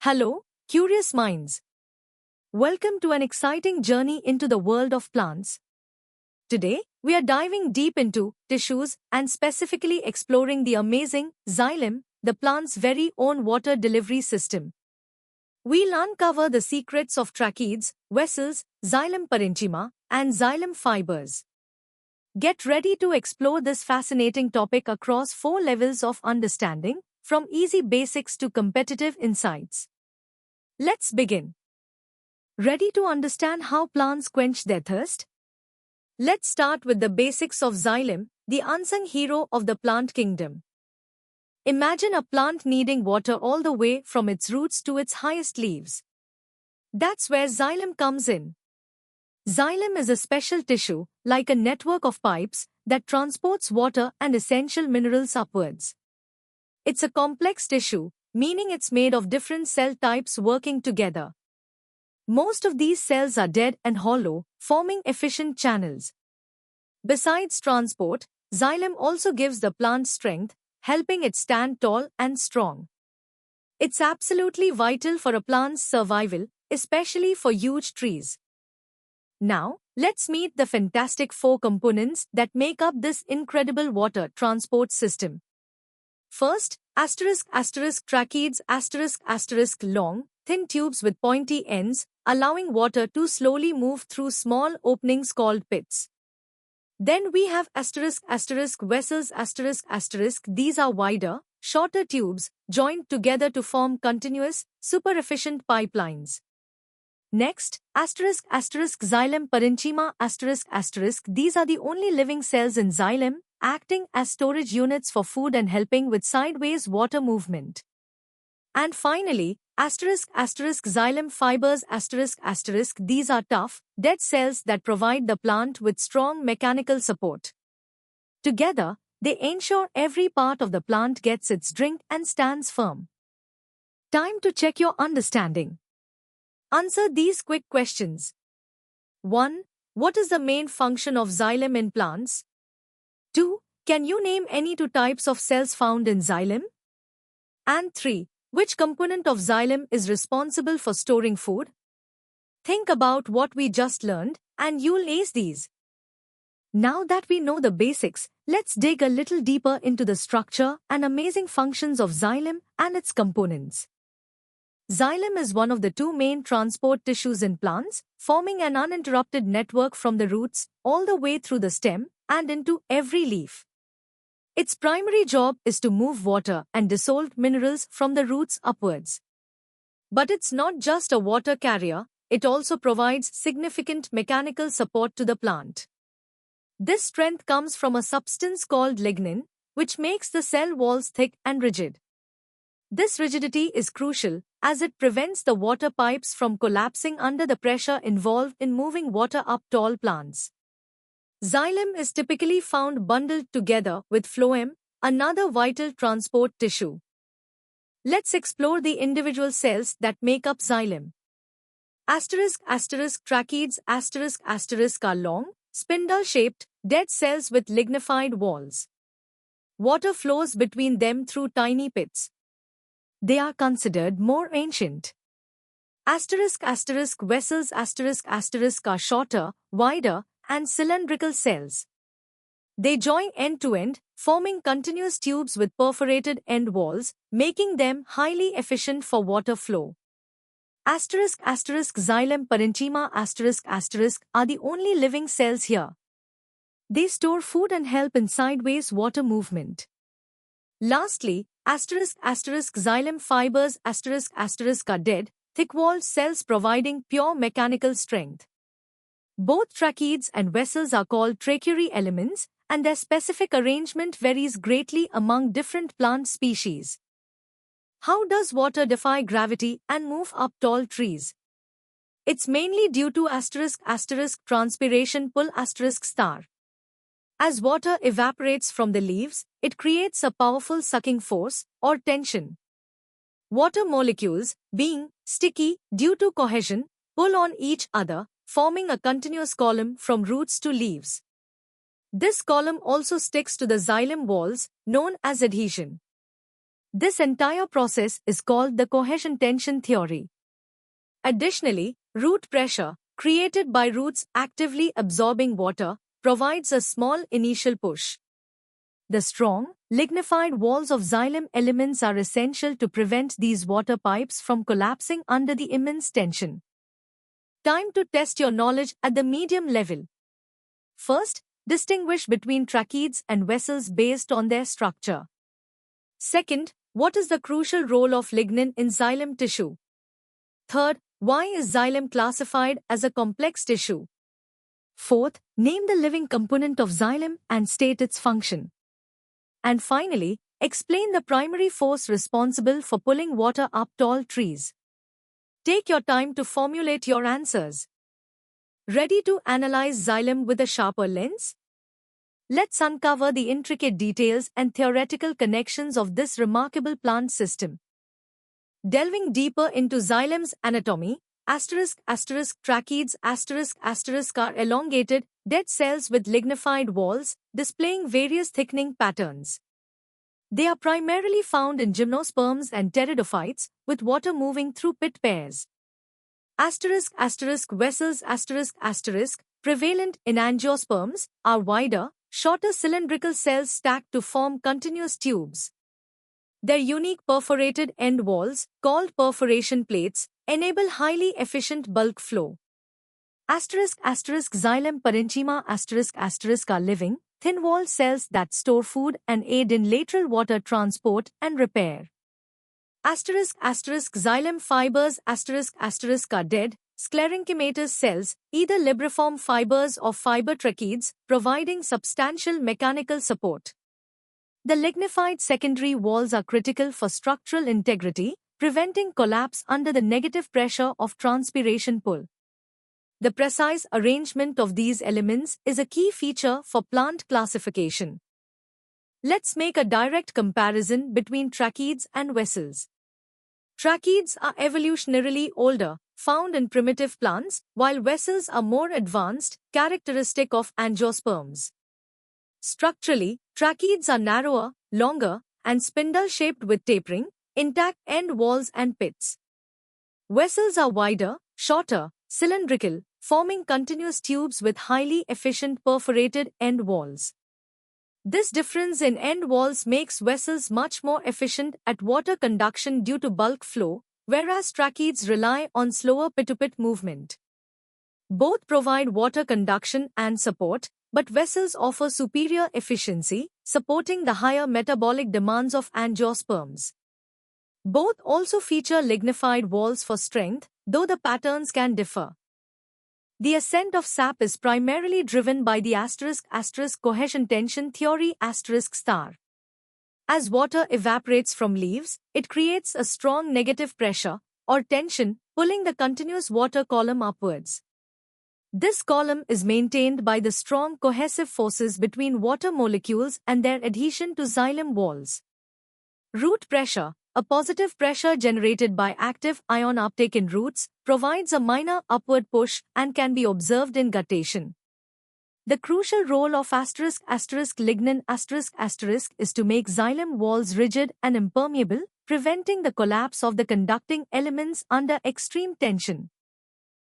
Hello, curious minds. Welcome to an exciting journey into the world of plants. Today, we are diving deep into tissues and specifically exploring the amazing xylem, the plant's very own water delivery system. We'll uncover the secrets of tracheids, vessels, xylem parenchyma, and xylem fibers. Get ready to explore this fascinating topic across 4 levels of understanding, from easy basics to competitive insights. Let's begin. Ready to understand how plants quench their thirst? Let's start with the basics of xylem, the unsung hero of the plant kingdom. Imagine a plant needing water all the way from its roots to its highest leaves. That's where xylem comes in. Xylem is a special tissue, like a network of pipes, that transports water and essential minerals upwards. It's a complex tissue, meaning it's made of different cell types working together. Most of these cells are dead and hollow, forming efficient channels. Besides transport, xylem also gives the plant strength, helping it stand tall and strong. It's absolutely vital for a plant's survival, especially for huge trees. Now, let's meet the fantastic 4 components that make up this incredible water transport system. First, tracheids, long, thin tubes with pointy ends, allowing water to slowly move through small openings called pits. Then we have vessels, these are wider, shorter tubes, joined together to form continuous, super-efficient pipelines. Next, xylem parenchyma, these are the only living cells in xylem, acting as storage units for food and helping with sideways water movement. And finally, xylem fibers, these are tough, dead cells that provide the plant with strong mechanical support. Together, they ensure every part of the plant gets its drink and stands firm. Time to check your understanding. Answer these quick questions. 1. What is the main function of xylem in plants? 2. Can you name any 2 types of cells found in xylem? And 3. Which component of xylem is responsible for storing food? Think about what we just learned, and you'll ace these. Now that we know the basics, let's dig a little deeper into the structure and amazing functions of xylem and its components. Xylem is one of the 2 main transport tissues in plants, forming an uninterrupted network from the roots all the way through the stem and into every leaf. Its primary job is to move water and dissolved minerals from the roots upwards. But it's not just a water carrier, it also provides significant mechanical support to the plant. This strength comes from a substance called lignin, which makes the cell walls thick and rigid. This rigidity is crucial, as it prevents the water pipes from collapsing under the pressure involved in moving water up tall plants. Xylem is typically found bundled together with phloem, another vital transport tissue. Let's explore the individual cells that make up xylem. Tracheids, are long, spindle-shaped, dead cells with lignified walls. Water flows between them through tiny pits. They are considered more ancient. Vessels, are shorter, wider, and cylindrical cells. They join end to end, forming continuous tubes with perforated end walls, making them highly efficient for water flow. Xylem parenchyma, are the only living cells here. They store food and help in sideways water movement. Lastly, xylem fibers, are dead, thick-walled cells providing pure mechanical strength. Both tracheids and vessels are called tracheary elements, and their specific arrangement varies greatly among different plant species. How does water defy gravity and move up tall trees? It's mainly due to transpiration pull star. As water evaporates from the leaves, it creates a powerful sucking force, or tension. Water molecules, being sticky due to cohesion, pull on each other, forming a continuous column from roots to leaves. This column also sticks to the xylem walls, known as adhesion. This entire process is called the cohesion tension theory. Additionally, root pressure, created by roots actively absorbing water, provides a small initial push. The strong, lignified walls of xylem elements are essential to prevent these water pipes from collapsing under the immense tension. Time to test your knowledge at the medium level. First, distinguish between tracheids and vessels based on their structure. Second, what is the crucial role of lignin in xylem tissue? Third, why is xylem classified as a complex tissue? Fourth, name the living component of xylem and state its function. And finally, explain the primary force responsible for pulling water up tall trees. Take your time to formulate your answers. Ready to analyze xylem with a sharper lens? Let's uncover the intricate details and theoretical connections of this remarkable plant system. Delving deeper into xylem's anatomy, tracheids are elongated, dead cells with lignified walls, displaying various thickening patterns. They are primarily found in gymnosperms and pteridophytes, with water moving through pit pairs. Vessels prevalent in angiosperms are wider, shorter cylindrical cells stacked to form continuous tubes. Their unique perforated end walls, called perforation plates, enable highly efficient bulk flow. Xylem parenchyma are living, thin-walled cells that store food and aid in lateral water transport and repair. Xylem fibers are dead, sclerenchymatous cells, either libriform fibers or fiber tracheids, providing substantial mechanical support. The lignified secondary walls are critical for structural integrity, preventing collapse under the negative pressure of transpiration pull. The precise arrangement of these elements is a key feature for plant classification. Let's make a direct comparison between tracheids and vessels. Tracheids are evolutionarily older, found in primitive plants, while vessels are more advanced, characteristic of angiosperms. Structurally, tracheids are narrower, longer, and spindle-shaped with tapering, intact end walls and pits. Vessels are wider, shorter, cylindrical, forming continuous tubes with highly efficient perforated end walls. This difference in end walls makes vessels much more efficient at water conduction due to bulk flow, whereas tracheids rely on slower pit-to-pit movement. Both provide water conduction and support, but vessels offer superior efficiency, supporting the higher metabolic demands of angiosperms. Both also feature lignified walls for strength, though the patterns can differ. The ascent of sap is primarily driven by the cohesion tension theory ****. As water evaporates from leaves, it creates a strong negative pressure, or tension, pulling the continuous water column upwards. This column is maintained by the strong cohesive forces between water molecules and their adhesion to xylem walls. Root pressure, a positive pressure generated by active ion uptake in roots, provides a minor upward push and can be observed in guttation. The crucial role of lignin is to make xylem walls rigid and impermeable, preventing the collapse of the conducting elements under extreme tension.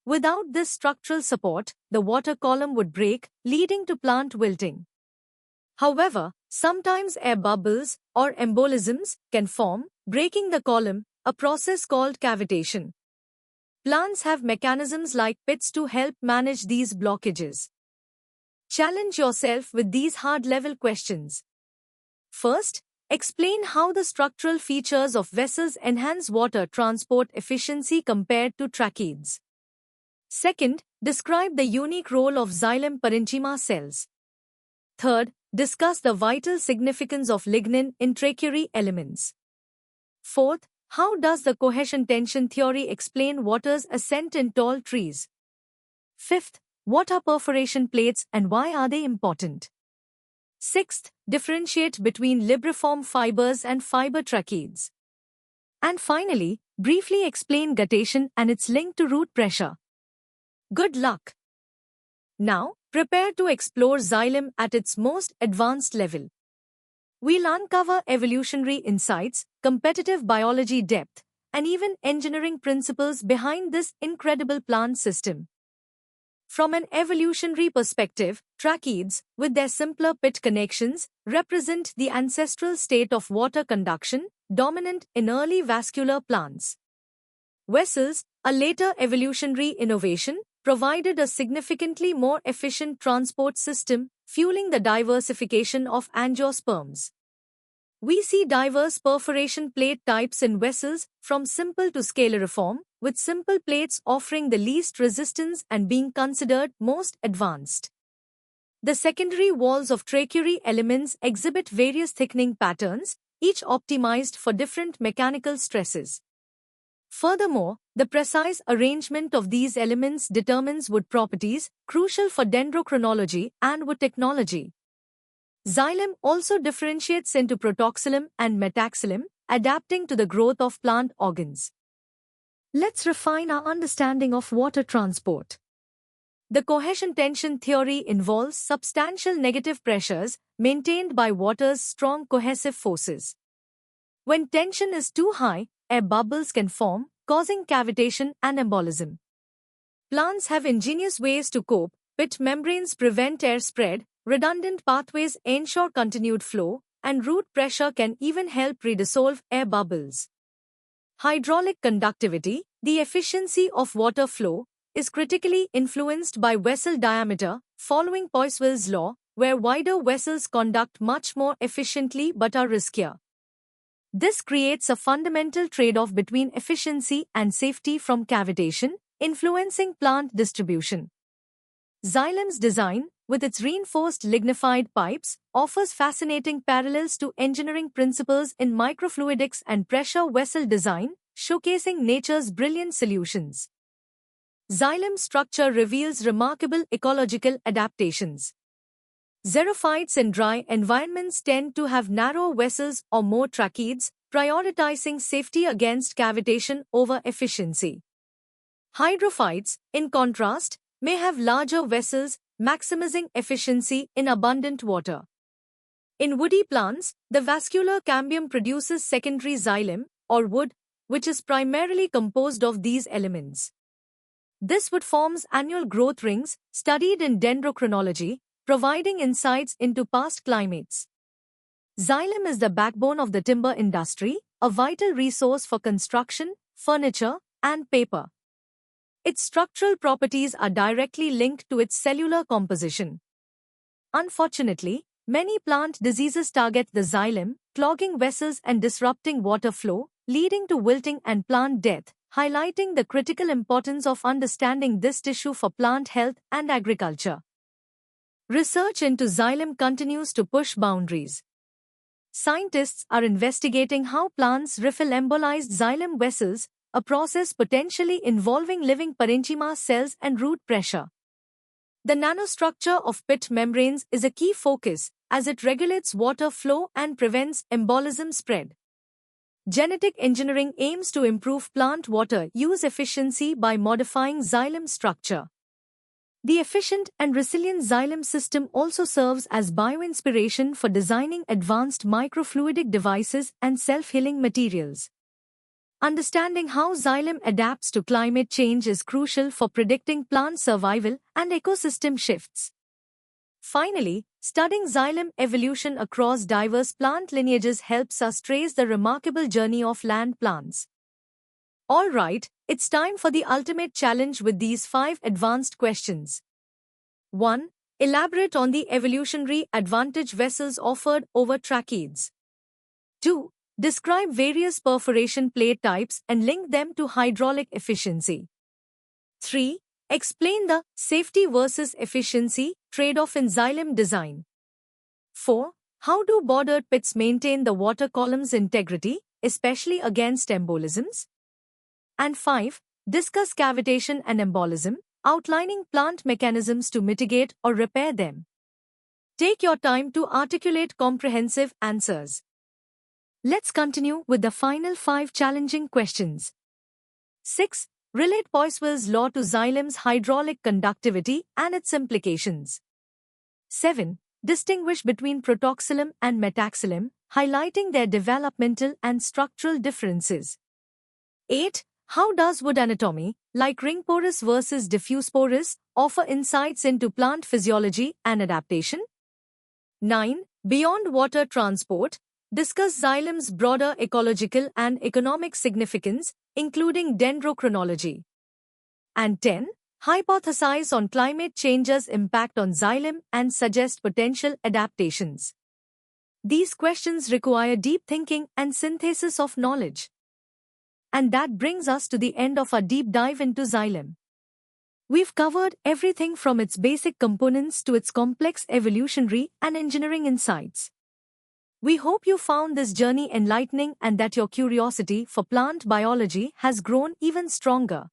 Without this structural support, the water column would break, leading to plant wilting. However, sometimes air bubbles or embolisms can form, breaking the column, a process called cavitation. Plants have mechanisms like pits to help manage these blockages. Challenge yourself with these hard-level questions. First, explain how the structural features of vessels enhance water transport efficiency compared to tracheids. Second, describe the unique role of xylem parenchyma cells. Third, discuss the vital significance of lignin in tracheary elements. Fourth, how does the cohesion tension theory explain water's ascent in tall trees? Fifth, what are perforation plates and why are they important? Sixth, differentiate between libriform fibers and fiber tracheids. And finally, briefly explain guttation and its link to root pressure. Good luck! Now, prepare to explore xylem at its most advanced level. We'll uncover evolutionary insights, competitive biology depth, and even engineering principles behind this incredible plant system. From an evolutionary perspective, tracheids, with their simpler pit connections, represent the ancestral state of water conduction, dominant in early vascular plants. Vessels, a later evolutionary innovation, provided a significantly more efficient transport system, fueling the diversification of angiosperms. We see diverse perforation plate types in vessels, from simple to scalariform, with simple plates offering the least resistance and being considered most advanced. The secondary walls of tracheary elements exhibit various thickening patterns, each optimized for different mechanical stresses. Furthermore, the precise arrangement of these elements determines wood properties, crucial for dendrochronology and wood technology. Xylem also differentiates into protoxylem and metaxylem, adapting to the growth of plant organs. Let's refine our understanding of water transport. The cohesion tension theory involves substantial negative pressures maintained by water's strong cohesive forces. When tension is too high, air bubbles can form, causing cavitation and embolism. Plants have ingenious ways to cope. Pit membranes prevent air spread, redundant pathways ensure continued flow, and root pressure can even help redissolve air bubbles. Hydraulic conductivity, the efficiency of water flow, is critically influenced by vessel diameter, following Poiseuille's law, where wider vessels conduct much more efficiently but are riskier. This creates a fundamental trade-off between efficiency and safety from cavitation, influencing plant distribution. Xylem's design, with its reinforced lignified pipes, offers fascinating parallels to engineering principles in microfluidics and pressure vessel design, showcasing nature's brilliant solutions. Xylem's structure reveals remarkable ecological adaptations. Xerophytes in dry environments tend to have narrow vessels or more tracheids, prioritizing safety against cavitation over efficiency. Hydrophytes, in contrast, may have larger vessels, maximizing efficiency in abundant water. In woody plants, the vascular cambium produces secondary xylem, or wood, which is primarily composed of these elements. This wood forms annual growth rings, studied in dendrochronology, providing insights into past climates. Xylem is the backbone of the timber industry, a vital resource for construction, furniture, and paper. Its structural properties are directly linked to its cellular composition. Unfortunately, many plant diseases target the xylem, clogging vessels and disrupting water flow, leading to wilting and plant death, highlighting the critical importance of understanding this tissue for plant health and agriculture. Research into xylem continues to push boundaries. Scientists are investigating how plants refill embolized xylem vessels, a process potentially involving living parenchyma cells and root pressure. The nanostructure of pit membranes is a key focus, as it regulates water flow and prevents embolism spread. Genetic engineering aims to improve plant water use efficiency by modifying xylem structure. The efficient and resilient xylem system also serves as bioinspiration for designing advanced microfluidic devices and self-healing materials. Understanding how xylem adapts to climate change is crucial for predicting plant survival and ecosystem shifts. Finally, studying xylem evolution across diverse plant lineages helps us trace the remarkable journey of land plants. Alright, it's time for the ultimate challenge with these 5 advanced questions. 1. Elaborate on the evolutionary advantage vessels offered over tracheids. 2. Describe various perforation plate types and link them to hydraulic efficiency. 3. Explain the safety versus efficiency trade-off in xylem design. 4. How do bordered pits maintain the water column's integrity, especially against embolisms? And 5. Discuss cavitation and embolism, outlining plant mechanisms to mitigate or repair them. Take your time to articulate comprehensive answers. Let's continue with the final 5 challenging questions. 6. Relate Poiseuille's law to xylem's hydraulic conductivity and its implications. 7. Distinguish between protoxylem and metaxylem, highlighting their developmental and structural differences. 8. How does wood anatomy, like ring porous versus diffuse porous, offer insights into plant physiology and adaptation? 9. Beyond water transport, discuss xylem's broader ecological and economic significance, including dendrochronology. And 10. Hypothesize on climate change's impact on xylem and suggest potential adaptations. These questions require deep thinking and synthesis of knowledge. And that brings us to the end of our deep dive into xylem. We've covered everything from its basic components to its complex evolutionary and engineering insights. We hope you found this journey enlightening and that your curiosity for plant biology has grown even stronger.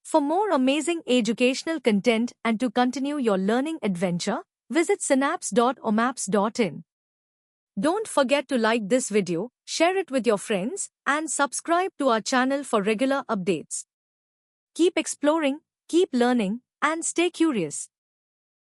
For more amazing educational content and to continue your learning adventure, visit synapse.omaps.in. Don't forget to like this video, share it with your friends, and subscribe to our channel for regular updates. Keep exploring, keep learning, and stay curious.